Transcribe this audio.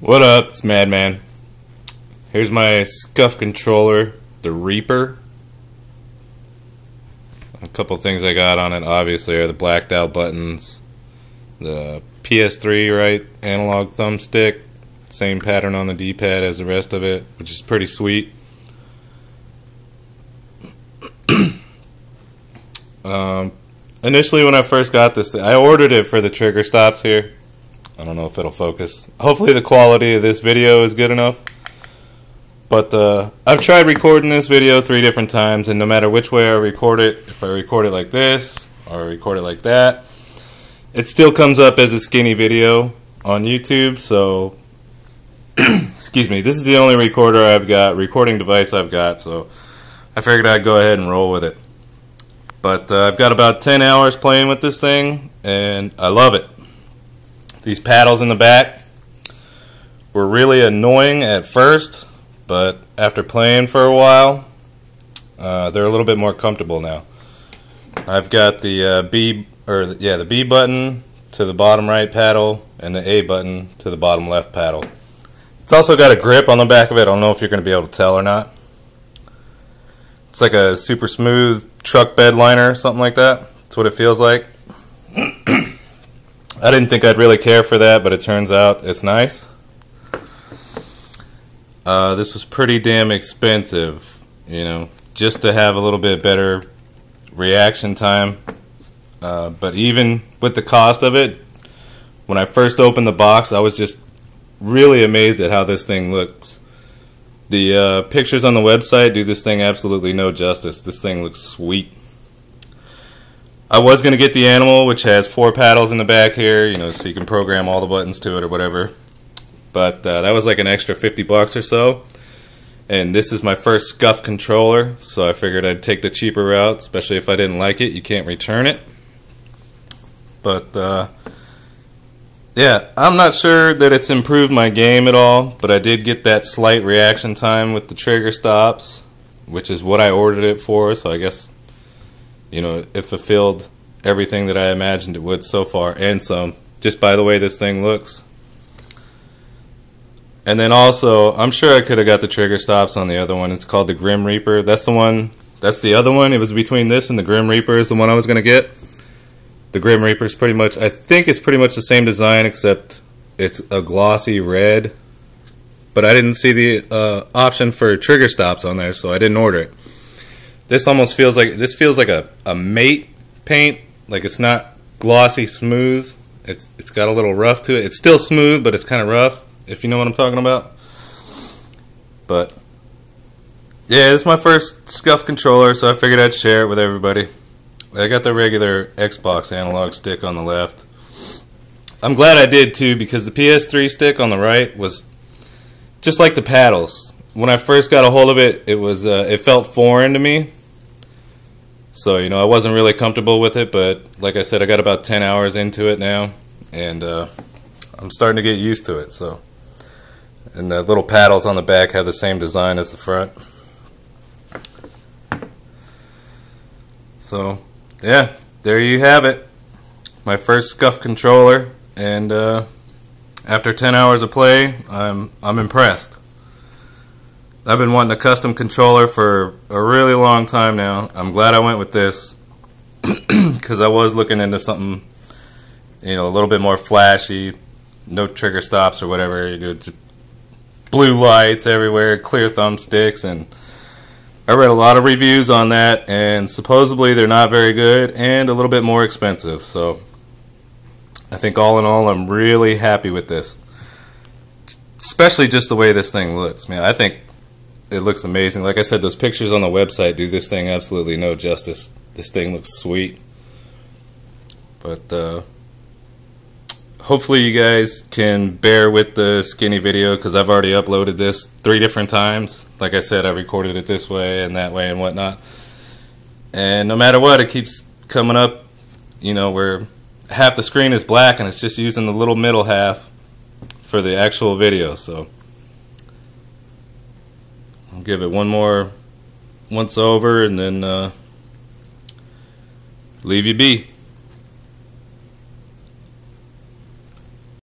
What up? It's Madman. Here's my Scuf controller, the Reaper. A couple things I got on it obviously are the blacked out buttons, the PS3 right analog thumbstick, same pattern on the D-pad as the rest of it, which is pretty sweet. Initially when I first got this thing, I ordered it for the trigger stops here. I don't know if it'll focus. Hopefully the quality of this video is good enough. But I've tried recording this video 3 different times, and no matter which way I record it, if I record it like this or record it like that, it still comes up as a skinny video on YouTube. So excuse me, this is the only recording device I've got, so I figured I'd go ahead and roll with it. But I've got about 10 hours playing with this thing, and I love it. These paddles in the back were really annoying at first, but after playing for a while, they're a little bit more comfortable now. I've got the the B button to the bottom right paddle and the A button to the bottom left paddle. It's also got a grip on the back of it. I don't know if you're going to be able to tell or not. It's like a super smooth truck bed liner or something like that. That's what it feels like. I didn't think I'd really care for that, but it turns out it's nice. This was pretty damn expensive, you know, just to have a little bit better reaction time. But even with the cost of it, when I first opened the box, I was just really amazed at how this thing looks. The pictures on the website do this thing absolutely no justice. This thing looks sweet. I was going to get the Animal, which has 4 paddles in the back here, you know, so you can program all the buttons to it or whatever. But that was like an extra $50 or so. And this is my first Scuf controller, so I figured I'd take the cheaper route, especially if I didn't like it. You can't return it. But yeah, I'm not sure that it's improved my game at all, but I did get that slight reaction time with the trigger stops, which is what I ordered it for, so I guess, you know, it fulfilled everything that I imagined it would so far, and some, just by the way this thing looks. And then also, I'm sure I could have got the trigger stops on the other one. It's called the Grim Reaper. That's the one, that's the other one. It was between this and the Grim Reaper is the one I was going to get. The Grim Reaper is pretty much, I think it's pretty much the same design, except it's a glossy red. But I didn't see the option for trigger stops on there, so I didn't order it. This almost feels like, this feels like a matte paint. Like it's not glossy smooth. It's got a little rough to it. It's still smooth, but it's kind of rough, if you know what I'm talking about. But yeah, this is my first Scuf controller, so I figured I'd share it with everybody. I got the regular Xbox analog stick on the left. I'm glad I did too, because the PS3 stick on the right was just like the paddles. When I first got a hold of it, it felt foreign to me. So, you know, I wasn't really comfortable with it, but like I said, I got about 10 hours into it now, and I'm starting to get used to it. So, and the little paddles on the back have the same design as the front. So yeah, there you have it. My first Scuf controller, and after 10 hours of play, I'm impressed. I've been wanting a custom controller for a really long time now. I'm glad I went with this because I was looking into something, you know, a little bit more flashy, no trigger stops or whatever. You know, blue lights everywhere, clear thumbsticks, and I read a lot of reviews on that, and supposedly they're not very good and a little bit more expensive. So I think all in all, I'm really happy with this, especially just the way this thing looks. Man, I think it looks amazing. Like I said, those pictures on the website do this thing absolutely no justice. This thing looks sweet. But hopefully you guys can bear with the skinny video, because I've already uploaded this 3 different times. Like I said, I recorded it this way and that way and whatnot. And no matter what, it keeps coming up, you know, where half the screen is black and it's just using the little middle half for the actual video. So I'll give it one more once over and then leave you be.